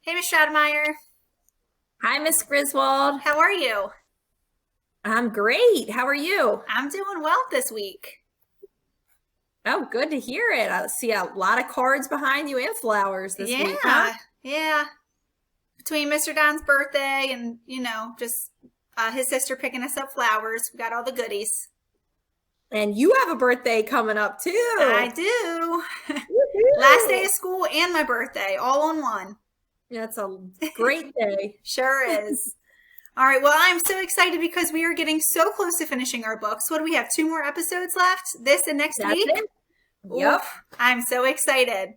Hey, Miss Stratemeyer. Hi, Miss Griswold. How are you? I'm great. How are you? I'm doing well this week. Oh, good to hear it. I see a lot of cards behind you and flowers this week, huh? Yeah, yeah. Between Mr. Don's birthday and, just his sister picking us up flowers, we got all the goodies. And you have a birthday coming up I too. do. Last day Woohoo! of school and my birthday, all on one. That's a great day. Sure is. All right, well, I'm so excited because we are getting so close to finishing our books. What do we have? Two more episodes left? This and next That's week? it. Yep. Oof, I'm so excited.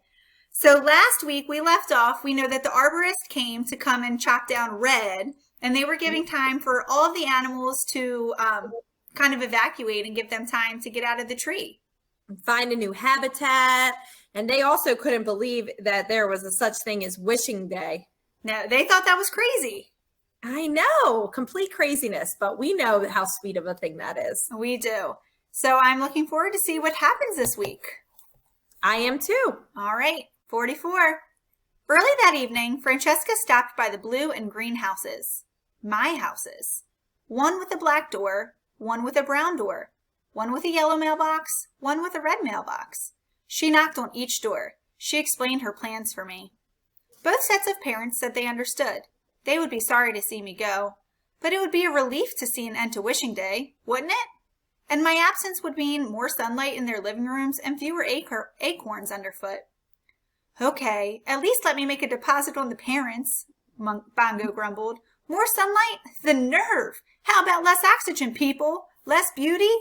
So last week we left off, we know that the arborist came to come and chop down red, and they were giving time for all of the animals to kind of evacuate and give them time to get out of the tree. Find a new habitat. And they also couldn't believe that there was a such thing as wishing day. Now, they thought that was crazy. I know, complete craziness, but we know how sweet of a thing that is. We do. So I'm looking forward to see what happens this week. I am too. All right, 44. Early that evening, Francesca stopped by the blue and green houses. My houses. One with a black door, one with a brown door, one with a yellow mailbox, one with a red mailbox. She knocked on each door. She explained her plans for me. Both sets of parents said they understood. They would be sorry to see me go, but it would be a relief to see an end to wishing day, wouldn't it? And my absence would mean more sunlight in their living rooms and fewer acorns underfoot. Okay, at least let me make a deposit on the parents, Bongo grumbled. More sunlight? The nerve! How about less oxygen, people? Less beauty?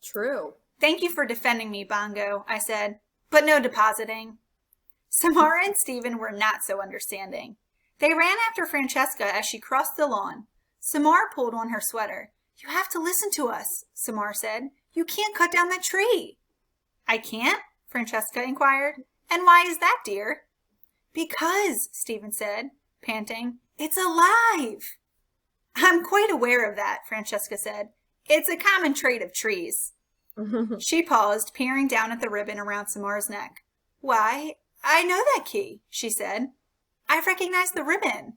True. Thank you for defending me, Bongo, I said, but no depositing. Samara and Stephen were not so understanding. They ran after Francesca as she crossed the lawn. Samar pulled on her sweater. You have to listen to us, Samar said. You can't cut down that tree. I can't? Francesca inquired. And why is that, dear? Because, Stephen said, panting, it's alive. I'm quite aware of that, Francesca said. It's a common trait of trees. She paused, peering down at the ribbon around Samar's neck. Why, I know that key, she said. I recognize the ribbon.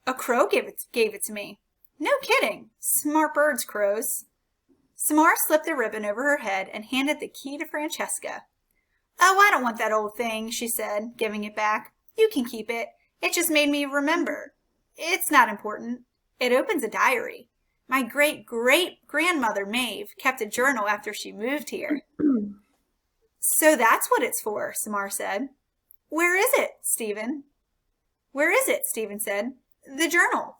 A crow gave it to me. No kidding. Smart birds, crows. Samar slipped the ribbon over her head and handed the key to Francesca. Oh, I don't want that old thing, she said, giving it back. You can keep it. It just made me remember. It's not important. It opens a diary. My great-great-grandmother, Maeve, kept a journal after she moved here. So that's what it's for, Samar said. Where is it, Stephen? Where is it, Stephen said. The journal.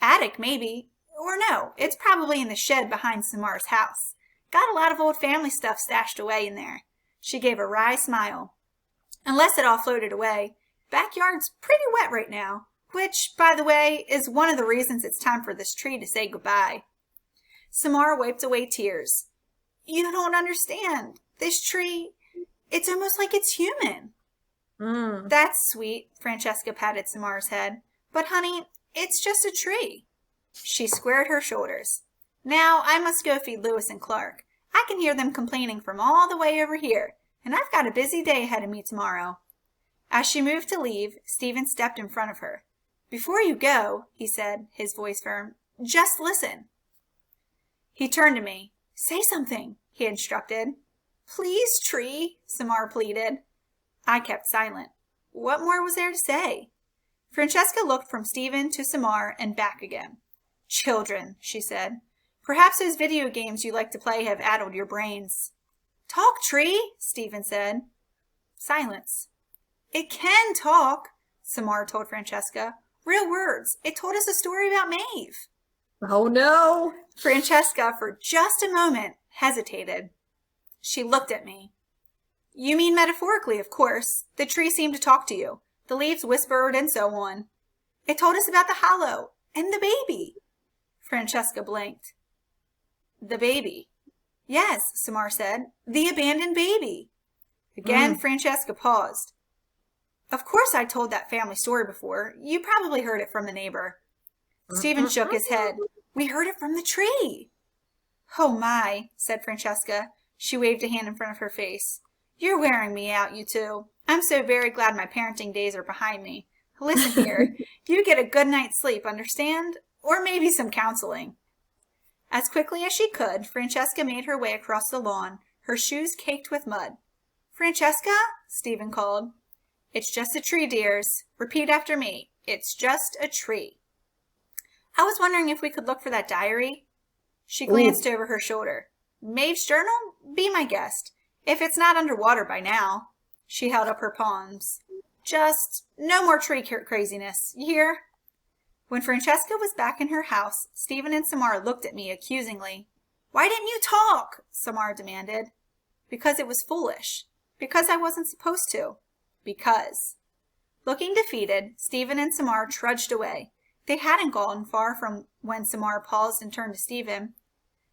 Attic, maybe. Or no, it's probably in the shed behind Samar's house. Got a lot of old family stuff stashed away in there. She gave a wry smile. Unless it all floated away. Backyard's pretty wet right now, which, by the way, is one of the reasons it's time for this tree to say goodbye. Samar wiped away tears. You don't understand. This tree, it's almost like it's human. That's sweet, Francesca patted Samar's head. But, honey, it's just a tree. She squared her shoulders. Now I must go feed Lewis and Clark. I can hear them complaining from all the way over here, and I've got a busy day ahead of me tomorrow. As she moved to leave, Stephen stepped in front of her. Before you go, he said, his voice firm, just listen. He turned to me. Say something, he instructed. Please, Tree, Samar pleaded. I kept silent. What more was there to say? Francesca looked from Stephen to Samar and back again. Children, she said. Perhaps those video games you like to play have addled your brains. Talk, Tree, Stephen said. Silence. It can talk, Samar told Francesca. Real words. It told us a story about Maeve. Oh, no. Francesca, for just a moment, hesitated. She looked at me. You mean metaphorically, of course. The tree seemed to talk to you. The leaves whispered and so on. It told us about the hollow and the baby. Francesca blinked. The baby. Yes, Samar said. The abandoned baby. Again, Francesca paused. Of course I told that family story before. You probably heard it from the neighbor. Stephen shook his head. We heard it from the tree. Oh my, said Francesca. She waved a hand in front of her face. You're wearing me out, you two. I'm so very glad my parenting days are behind me. Listen here, you get a good night's sleep, understand? Or maybe some counseling. As quickly as she could, Francesca made her way across the lawn, her shoes caked with mud. Francesca? Stephen called. It's just a tree, dears. Repeat after me. It's just a tree. I was wondering if we could look for that diary. She glanced over her shoulder. Maeve's journal? Be my guest. If it's not underwater by now. She held up her palms. Just no more tree craziness, you hear? When Francesca was back in her house, Stephen and Samara looked at me accusingly. Why didn't you talk? Samara demanded. Because it was foolish. Because I wasn't supposed to. Because. Looking defeated, Stephen and Samara trudged away. They hadn't gone far from when Samara paused and turned to Stephen.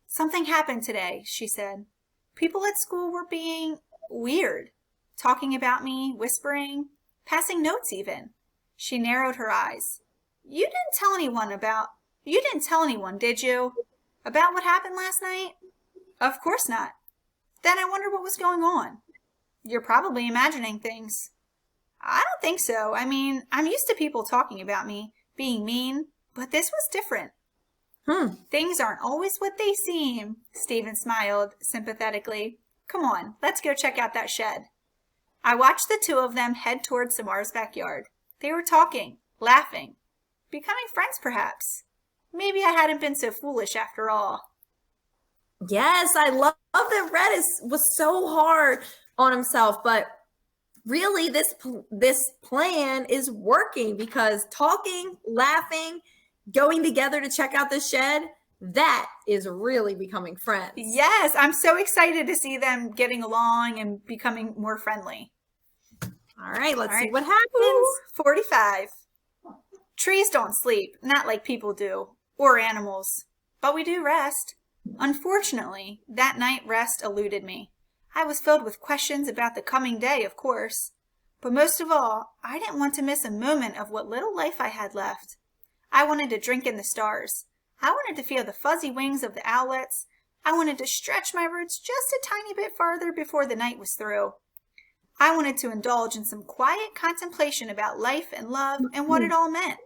Something happened today, she said. People at school were being weird. Talking about me, whispering, passing notes even. She narrowed her eyes. You didn't tell anyone, did you? About what happened last night? Of course not. Then I wonder what was going on. You're probably imagining things. I don't think so. I mean, I'm used to people talking about me, being mean, but this was different. Things aren't always what they seem, Stephen smiled sympathetically. Come on, let's go check out that shed. I watched the two of them head towards Samara's backyard. They were talking, laughing, becoming friends perhaps. Maybe I hadn't been so foolish after all. Yes, I love that Red was so hard on himself, but really this plan is working because talking, laughing, going together to check out the shed, that is really becoming friends. Yes, I'm so excited to see them getting along and becoming more friendly. All right, let's see what happens. 45. Trees don't sleep, not like people do, or animals, but we do rest. Unfortunately, that night rest eluded me. I was filled with questions about the coming day, of course. But most of all, I didn't want to miss a moment of what little life I had left. I wanted to drink in the stars. I wanted to feel the fuzzy wings of the owlets. I wanted to stretch my roots just a tiny bit farther before the night was through. I wanted to indulge in some quiet contemplation about life and love and what it all meant.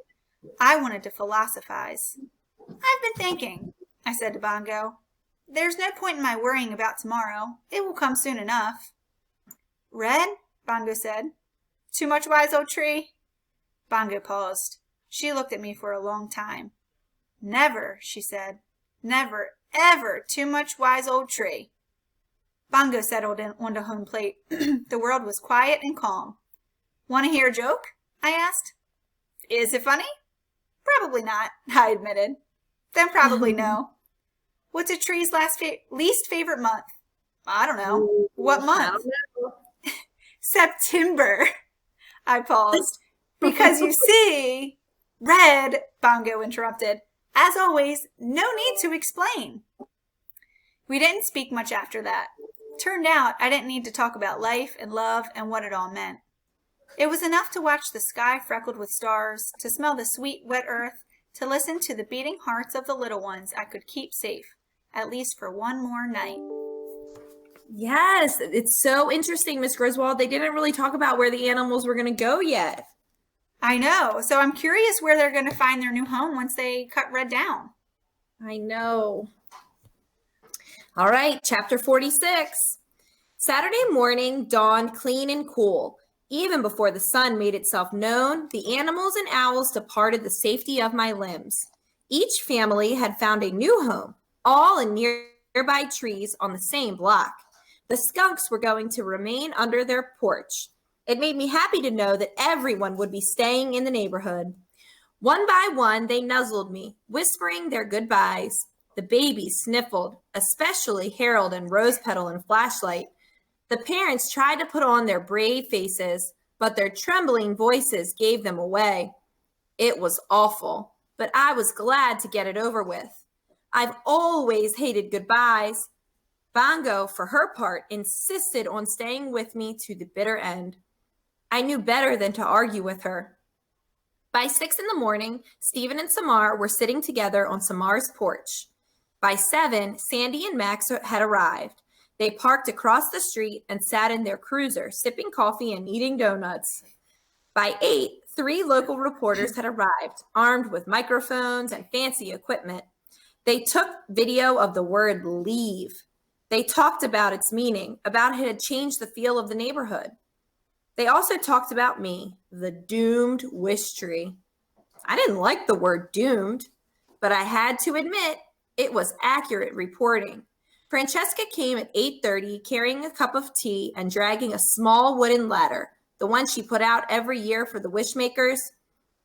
I wanted to philosophize. I've been thinking, I said to Bongo. There's no point in my worrying about tomorrow. It will come soon enough. Red? Bongo said. Too much, wise old tree? Bongo paused. She looked at me for a long time. Never, she said. Never, ever too much, wise old tree. Bongo settled in on the home plate. The world was quiet and calm. Want to hear a joke? I asked. Is it funny? Probably not, I admitted. Then probably no. What's a tree's least favorite month? I don't know. What month? I don't know. September. I paused. Because you see, Red, Bongo interrupted. As always, no need to explain. We didn't speak much after that. Turned out I didn't need to talk about life and love and what it all meant. It was enough to watch the sky freckled with stars, to smell the sweet, wet earth, to listen to the beating hearts of the little ones I could keep safe, at least for one more night. Yes, it's so interesting, Miss Griswold. They didn't really talk about where the animals were going to go yet. I know, so I'm curious where they're going to find their new home once they cut Red down. I know. All right, chapter 46. Saturday morning dawned clean and cool. Even before the sun made itself known, the animals and owls departed the safety of my limbs. Each family had found a new home, all in nearby trees on the same block. The skunks were going to remain under their porch. It made me happy to know that everyone would be staying in the neighborhood. One by one, they nuzzled me, whispering their goodbyes. The babies sniffled, especially Harold and Rose Petal and Flashlight. The parents tried to put on their brave faces, but their trembling voices gave them away. It was awful, but I was glad to get it over with. I've always hated goodbyes. Bongo, for her part, insisted on staying with me to the bitter end. I knew better than to argue with her. By 6 a.m, Stephen and Samar were sitting together on Samar's porch. By 7, Sandy and Max had arrived. They parked across the street and sat in their cruiser, sipping coffee and eating donuts. By 8, 3 local reporters had arrived, armed with microphones and fancy equipment. They took video of the word leave. They talked about its meaning, about it had changed the feel of the neighborhood. They also talked about me, the doomed Wishtree. I didn't like the word doomed, but I had to admit it was accurate reporting. Francesca came at 8:30 carrying a cup of tea and dragging a small wooden ladder, the one she put out every year for the wishmakers.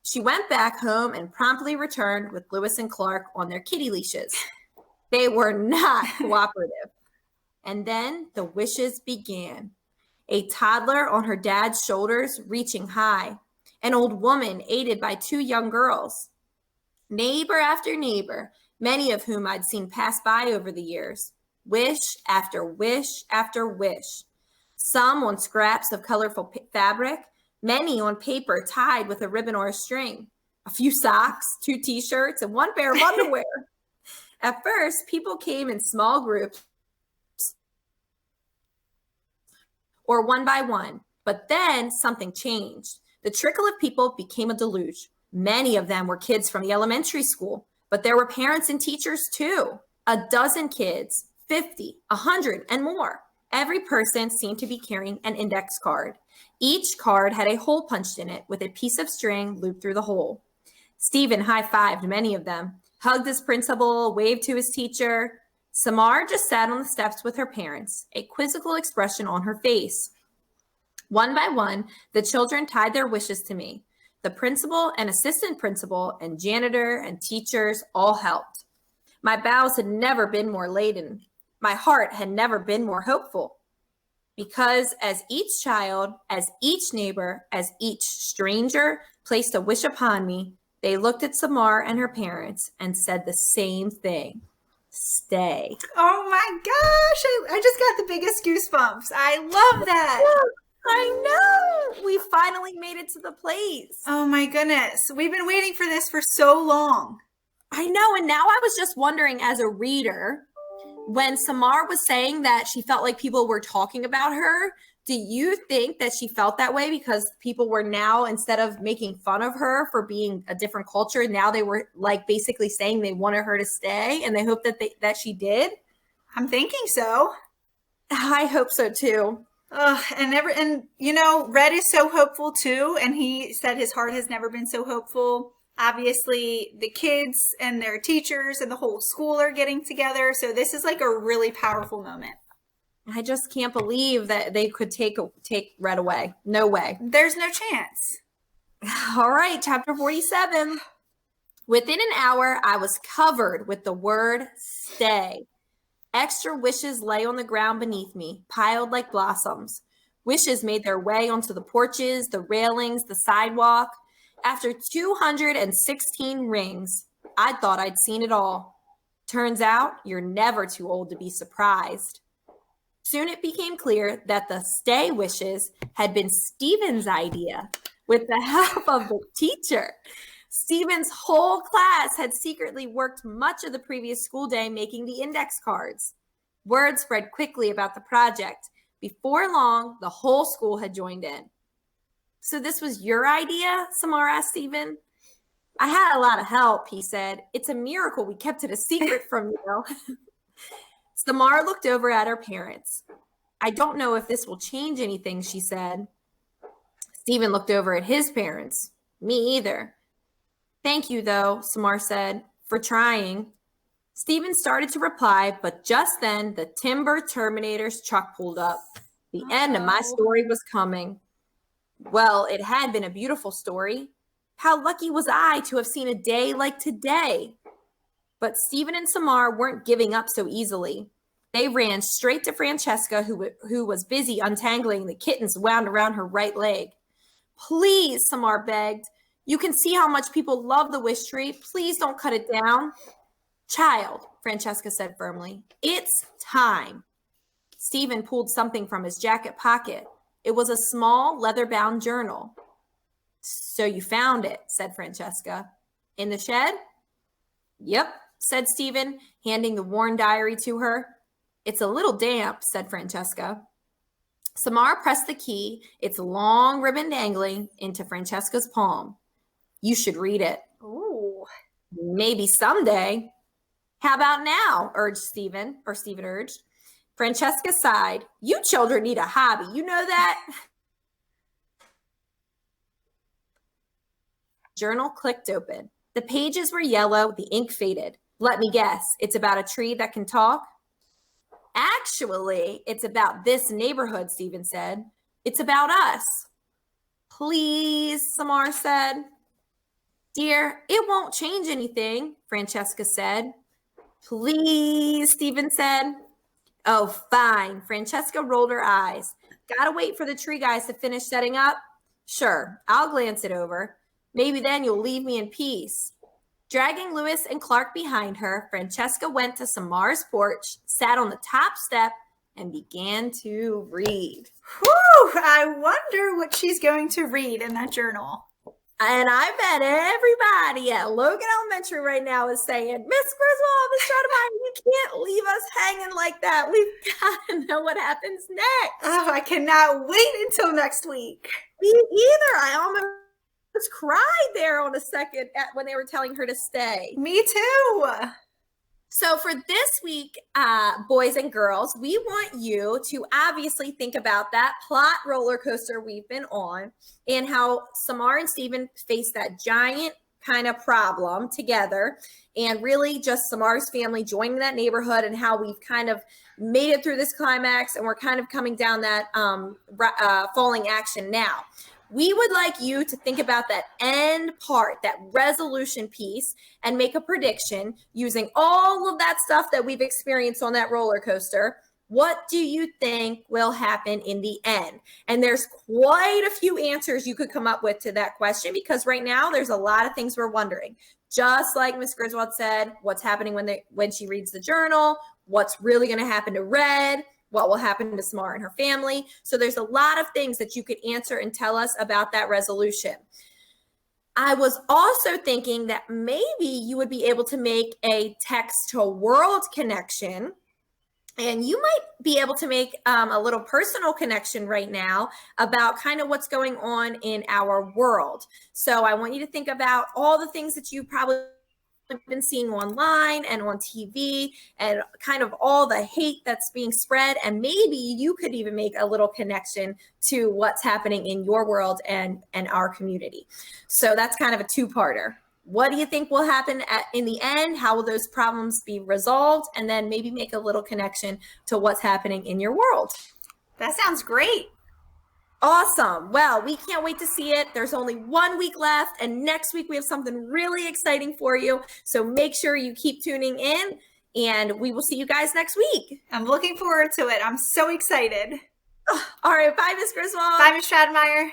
She went back home and promptly returned with Lewis and Clark on their kitty leashes. They were not cooperative. And then the wishes began. A toddler on her dad's shoulders reaching high. An old woman aided by 2 young girls. Neighbor after neighbor, many of whom I'd seen pass by over the years. Wish after wish after wish. Some on scraps of colorful fabric, many on paper tied with a ribbon or a string. A few socks, 2 t-shirts, and 1 pair of underwear. At first, people came in small groups or one by one, but then something changed. The trickle of people became a deluge. Many of them were kids from the elementary school, but there were parents and teachers too. A dozen kids, 50, 100, and more. Every person seemed to be carrying an index card. Each card had a hole punched in it with a piece of string looped through the hole. Stephen high-fived many of them, hugged his principal, waved to his teacher. Samar just sat on the steps with her parents, a quizzical expression on her face. One by one, the children tied their wishes to me. The principal and assistant principal and janitor and teachers all helped. My bowels had never been more laden. My heart had never been more hopeful. Because as each child, as each neighbor, as each stranger placed a wish upon me, they looked at Samar and her parents and said the same thing. Stay. Oh my gosh, I just got the biggest goosebumps. I love that. I know. We finally made it to the place. Oh my goodness. We've been waiting for this for so long. I know. And now I was just wondering as a reader, when Samar was saying that she felt like people were talking about her, do you think that she felt that way because people were now, instead of making fun of her for being a different culture, now they were like basically saying they wanted her to stay and they hoped that she did? I'm thinking so. I hope so too. And you know, Red is so hopeful too. And he said his heart has never been so hopeful. Obviously, the kids and their teachers and the whole school are getting together. So this is like a really powerful moment. I just can't believe that they could take Red away. No way. There's no chance. All right, chapter 47. Within an hour, I was covered with the word stay. Extra wishes lay on the ground beneath me, piled like blossoms. Wishes made their way onto the porches, the railings, the sidewalk. After 216 rings, I thought I'd seen it all. Turns out, you're never too old to be surprised. Soon it became clear that the stay wishes had been Stephen's idea with the help of the teacher. Stephen's whole class had secretly worked much of the previous school day making the index cards. Word spread quickly about the project. Before long, the whole school had joined in. So this was your idea? Samar asked Stephen. I had a lot of help, he said. It's a miracle we kept it a secret from you. Samar looked over at her parents. I don't know if this will change anything, she said. Stephen looked over at his parents. Me either. Thank you, though, Samar said, for trying. Stephen started to reply, but just then the timber terminator's truck pulled up. The end of my story was coming. Well, it had been a beautiful story. How lucky was I to have seen a day like today? But Stephen and Samar weren't giving up so easily. They ran straight to Francesca, who was busy untangling the kittens wound around her right leg. Please, Samar begged. You can see how much people love the Wishtree. Please don't cut it down. Child, Francesca said firmly, it's time. Stephen pulled something from his jacket pocket. It was a small leather-bound journal. So you found it, said Francesca. In the shed? Yep, said Stephen, handing the worn diary to her. It's a little damp, said Francesca. Samara pressed the key, its long ribbon dangling, into Francesca's palm. You should read it. Ooh. Maybe someday. How about now? Urged Stephen urged. Francesca sighed. You children need a hobby. You know that? Journal clicked open. The pages were yellow, the ink faded. Let me guess, it's about a tree that can talk? Actually, it's about this neighborhood, Stephen said. It's about us. Please, Samar said. Dear, it won't change anything, Francesca said. Please, Stephen said. Oh, fine. Francesca rolled her eyes. Gotta wait for the tree guys to finish setting up? Sure, I'll glance it over. Maybe then you'll leave me in peace. Dragging Lewis and Clark behind her, Francesca went to Samar's porch, sat on the top step, and began to read. Whew, I wonder what she's going to read in that journal. And I bet everybody at Logan Elementary right now is saying, Miss Griswold, Miss Stratemeyer, you can't leave us hanging like that. We've got to know what happens next. Oh, I cannot wait until next week. Me either. I almost cried there on a second when they were telling her to stay. Me too. So for this week, boys and girls, we want you to obviously think about that plot roller coaster we've been on and how Samar and Stephen faced that giant kind of problem together, and really just Samar's family joining that neighborhood and how we've kind of made it through this climax and we're kind of coming down that falling action now. We would like you to think about that end part, that resolution piece, and make a prediction using all of that stuff that we've experienced on that roller coaster. What do you think will happen in the end? And there's quite a few answers you could come up with to that question, because right now there's a lot of things we're wondering. Just like Miss Griswold said, what's happening when she reads the journal, what's really going to happen to Red, what will happen to Samara and her family. So there's a lot of things that you could answer and tell us about that resolution. I was also thinking that maybe you would be able to make a text to world connection, and you might be able to make a little personal connection right now about kind of what's going on in our world. So I want you to think about all the things that you probably been seeing online and on TV and kind of all the hate that's being spread. And maybe you could even make a little connection to what's happening in your world and our community. So that's kind of a two-parter. What do you think will happen in the end? How will those problems be resolved? And then maybe make a little connection to what's happening in your world. That sounds great. Awesome. Well, we can't wait to see it. There's only 1 week left, and next week we have something really exciting for you. So make sure you keep tuning in, and we will see you guys next week. I'm looking forward to it. I'm so excited. All right. Bye, Miss Griswold. Bye, Miss Stratemeyer.